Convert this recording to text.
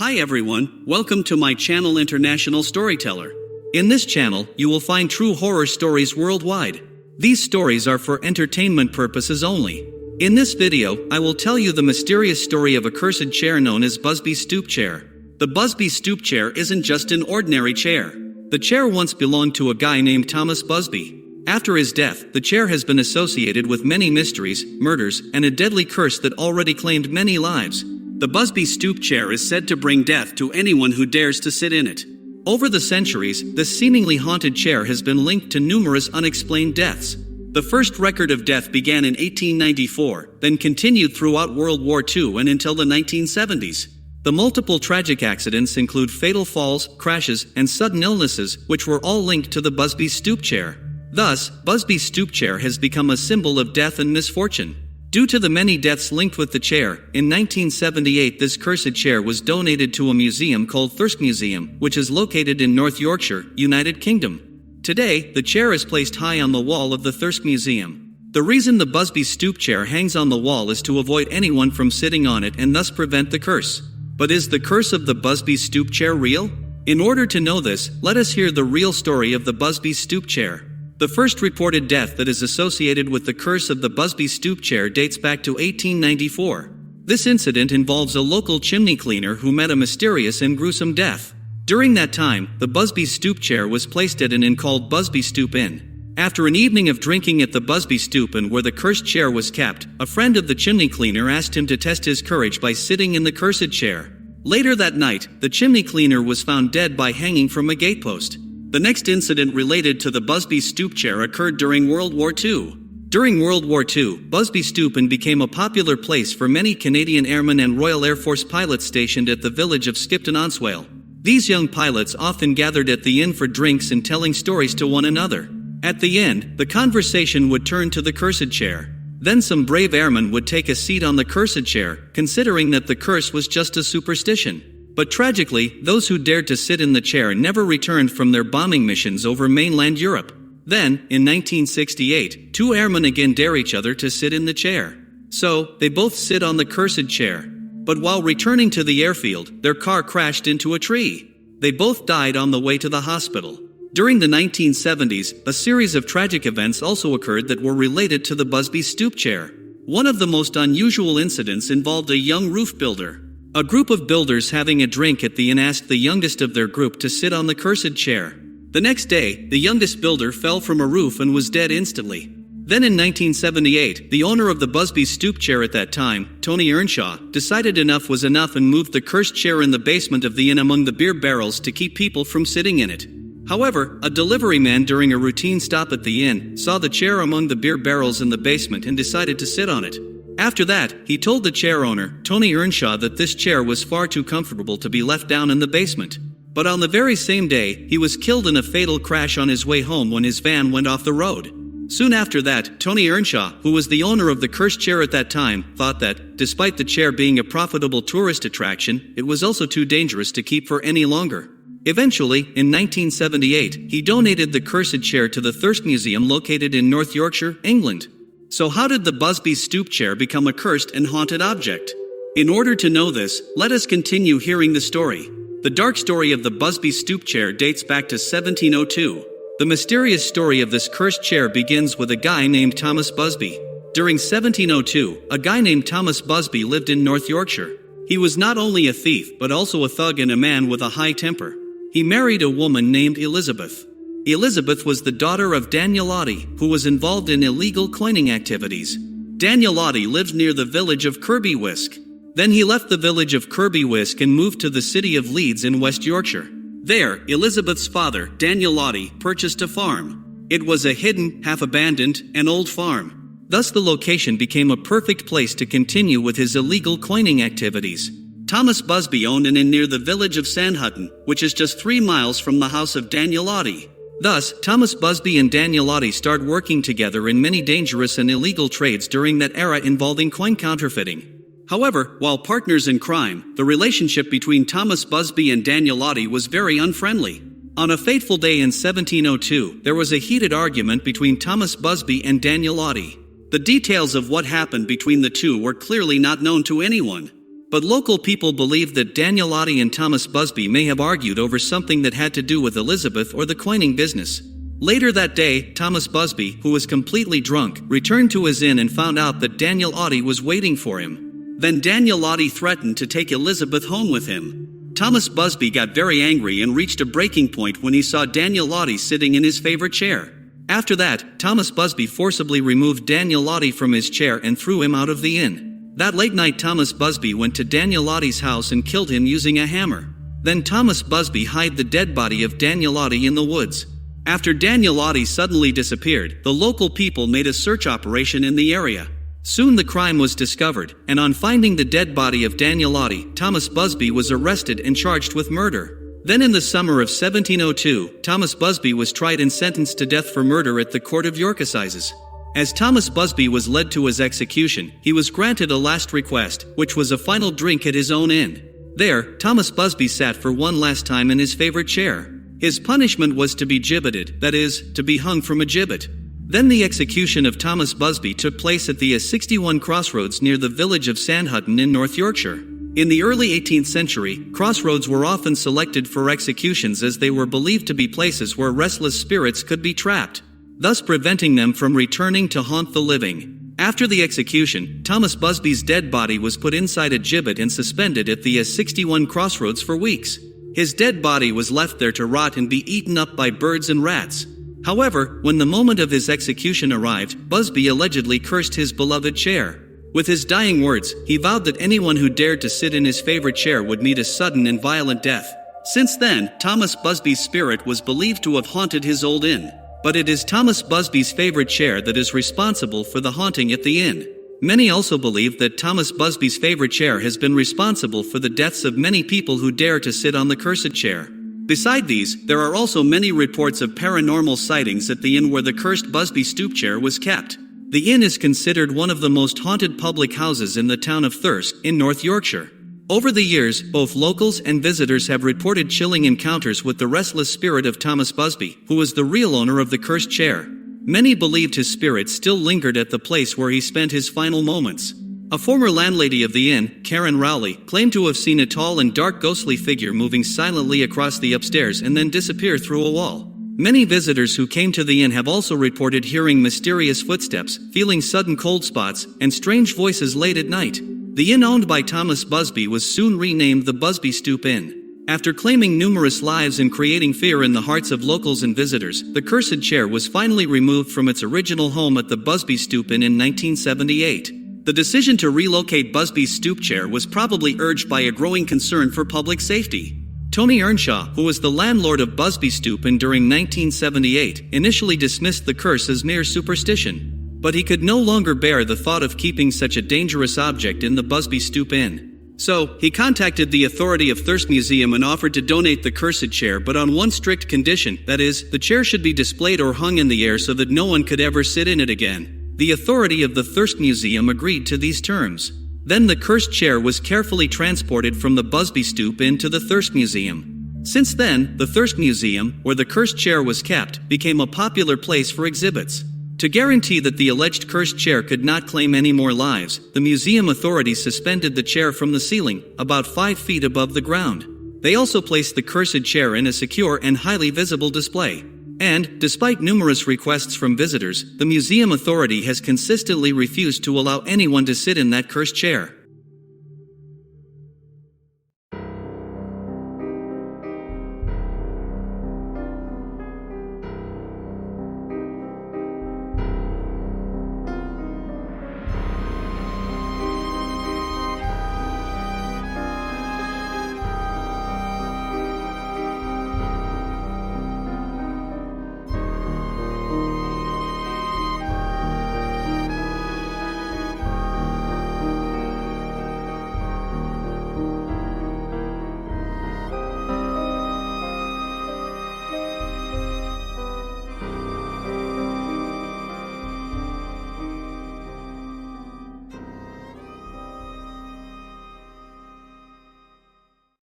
Hi everyone, welcome to my channel International Storyteller. In this channel, you will find true horror stories worldwide. These stories are for entertainment purposes only. In this video, I will tell you the mysterious story of a cursed chair known as Busby Stoop chair. The Busby Stoop chair isn't just an ordinary chair. The chair once belonged to a guy named Thomas Busby. After his death, the chair has been associated with many mysteries, murders, and a deadly curse that already claimed many lives. The Busby Stoop chair is said to bring death to anyone who dares to sit in it. Over the centuries, this seemingly haunted chair has been linked to numerous unexplained deaths. The first record of death began in 1894, then continued throughout World War II and until the 1970s. The multiple tragic accidents include fatal falls, crashes, and sudden illnesses, which were all linked to the Busby Stoop chair. Thus, Busby Stoop chair has become a symbol of death and misfortune. Due to the many deaths linked with the chair, in 1978 this cursed chair was donated to a museum called Thirsk Museum, which is located in North Yorkshire, United Kingdom. Today, the chair is placed high on the wall of the Thirsk Museum. The reason the Busby Stoop chair hangs on the wall is to avoid anyone from sitting on it and thus prevent the curse. But is the curse of the Busby Stoop chair real? In order to know this, let us hear the real story of the Busby Stoop chair. The first reported death that is associated with the curse of the Busby Stoop chair dates back to 1894. This incident involves a local chimney cleaner who met a mysterious and gruesome death. During that time, the Busby Stoop chair was placed at an inn called Busby Stoop Inn. After an evening of drinking at the Busby Stoop Inn where the cursed chair was kept, a friend of the chimney cleaner asked him to test his courage by sitting in the cursed chair. Later that night, the chimney cleaner was found dead by hanging from a gatepost. The next incident related to the Busby Stoop chair occurred during World War II. During World War II, Busby Stoop Inn became a popular place for many Canadian airmen and Royal Air Force pilots stationed at the village of Skipton-on-Swale. These young pilots often gathered at the inn for drinks and telling stories to one another. At the end, the conversation would turn to the cursed chair. Then some brave airmen would take a seat on the cursed chair, considering that the curse was just a superstition. But tragically, those who dared to sit in the chair never returned from their bombing missions over mainland Europe. Then, in 1968, two airmen again dare each other to sit in the chair. So, they both sit on the cursed chair. But while returning to the airfield, their car crashed into a tree. They both died on the way to the hospital. During the 1970s, a series of tragic events also occurred that were related to the Busby Stoop chair. One of the most unusual incidents involved a young roof builder. A group of builders having a drink at the inn asked the youngest of their group to sit on the cursed chair. The next day, the youngest builder fell from a roof and was dead instantly. Then in 1978, the owner of the Busby Stoop chair at that time, Tony Earnshaw, decided enough was enough and moved the cursed chair in the basement of the inn among the beer barrels to keep people from sitting in it. However, a delivery man during a routine stop at the inn saw the chair among the beer barrels in the basement and decided to sit on it. After that, he told the chair owner, Tony Earnshaw, that this chair was far too comfortable to be left down in the basement. But on the very same day, he was killed in a fatal crash on his way home when his van went off the road. Soon after that, Tony Earnshaw, who was the owner of the cursed chair at that time, thought that, despite the chair being a profitable tourist attraction, it was also too dangerous to keep for any longer. Eventually, in 1978, he donated the cursed chair to the Thirsk Museum located in North Yorkshire, England. So how did the Busby Stoop chair become a cursed and haunted object? In order to know this, let us continue hearing the story. The dark story of the Busby Stoop chair dates back to 1702. The mysterious story of this cursed chair begins with a guy named Thomas Busby. During 1702, a guy named Thomas Busby lived in North Yorkshire. He was not only a thief, but also a thug and a man with a high temper. He married a woman named Elizabeth. Elizabeth was the daughter of Daniel Lottie, who was involved in illegal coining activities. Daniel Lottie lived near the village of Kirby Wisk. Then he left the village of Kirby Wisk and moved to the city of Leeds in West Yorkshire. There, Elizabeth's father, Daniel Lottie, purchased a farm. It was a hidden, half-abandoned, and old farm. Thus the location became a perfect place to continue with his illegal coining activities. Thomas Busby owned an inn near the village of Sandhutton, which is just 3 miles from the house of Daniel Lottie. Thus, Thomas Busby and Daniel Lottie started working together in many dangerous and illegal trades during that era involving coin counterfeiting. However, while partners in crime, the relationship between Thomas Busby and Daniel Lottie was very unfriendly. On a fateful day in 1702, there was a heated argument between Thomas Busby and Daniel Lottie. The details of what happened between the two were clearly not known to anyone. But local people believed that Danielotti and Thomas Busby may have argued over something that had to do with Elizabeth or the coining business. Later that day, Thomas Busby, who was completely drunk, returned to his inn and found out that Danielotti was waiting for him. Then Danielotti threatened to take Elizabeth home with him. Thomas Busby got very angry and reached a breaking point when he saw Danielotti sitting in his favorite chair. After that, Thomas Busby forcibly removed Danielotti from his chair and threw him out of the inn. That late night, Thomas Busby went to Danielotti's house and killed him using a hammer. Then Thomas Busby hid the dead body of Danielotti in the woods. After Danielotti suddenly disappeared, the local people made a search operation in the area. Soon the crime was discovered, and on finding the dead body of Danielotti, Thomas Busby was arrested and charged with murder. Then in the summer of 1702, Thomas Busby was tried and sentenced to death for murder at the Court of York Assizes. As Thomas Busby was led to his execution, he was granted a last request, which was a final drink at his own inn. There, Thomas Busby sat for one last time in his favorite chair. His punishment was to be gibbeted, that is, to be hung from a gibbet. Then the execution of Thomas Busby took place at the A61 crossroads near the village of Sandhutton in North Yorkshire. In the early 18th century, crossroads were often selected for executions as they were believed to be places where restless spirits could be trapped, thus preventing them from returning to haunt the living. After the execution, Thomas Busby's dead body was put inside a gibbet and suspended at the A61 crossroads for weeks. His dead body was left there to rot and be eaten up by birds and rats. However, when the moment of his execution arrived, Busby allegedly cursed his beloved chair. With his dying words, he vowed that anyone who dared to sit in his favorite chair would meet a sudden and violent death. Since then, Thomas Busby's spirit was believed to have haunted his old inn. But it is Thomas Busby's favorite chair that is responsible for the haunting at the inn. Many also believe that Thomas Busby's favorite chair has been responsible for the deaths of many people who dare to sit on the cursed chair. Beside these, there are also many reports of paranormal sightings at the inn where the cursed Busby Stoop chair was kept. The inn is considered one of the most haunted public houses in the town of Thirsk, in North Yorkshire. Over the years, both locals and visitors have reported chilling encounters with the restless spirit of Thomas Busby, who was the real owner of the cursed chair. Many believed his spirit still lingered at the place where he spent his final moments. A former landlady of the inn, Karen Rowley, claimed to have seen a tall and dark ghostly figure moving silently across the upstairs and then disappear through a wall. Many visitors who came to the inn have also reported hearing mysterious footsteps, feeling sudden cold spots, and strange voices late at night. The inn owned by Thomas Busby was soon renamed the Busby Stoop Inn. After claiming numerous lives and creating fear in the hearts of locals and visitors, the cursed chair was finally removed from its original home at the Busby Stoop Inn in 1978. The decision to relocate Busby's stoop chair was probably urged by a growing concern for public safety. Tony Earnshaw, who was the landlord of Busby Stoop Inn during 1978, initially dismissed the curse as mere superstition. But he could no longer bear the thought of keeping such a dangerous object in the Busby Stoop Inn. So, he contacted the authority of Thirsk Museum and offered to donate the cursed chair, but on one strict condition, that is, the chair should be displayed or hung in the air so that no one could ever sit in it again. The authority of the Thirsk Museum agreed to these terms. Then the cursed chair was carefully transported from the Busby Stoop Inn to the Thirsk Museum. Since then, the Thirsk Museum, where the cursed chair was kept, became a popular place for exhibits. To guarantee that the alleged cursed chair could not claim any more lives, the museum authorities suspended the chair from the ceiling, about 5 feet above the ground. They also placed the cursed chair in a secure and highly visible display. And, despite numerous requests from visitors, the museum authority has consistently refused to allow anyone to sit in that cursed chair.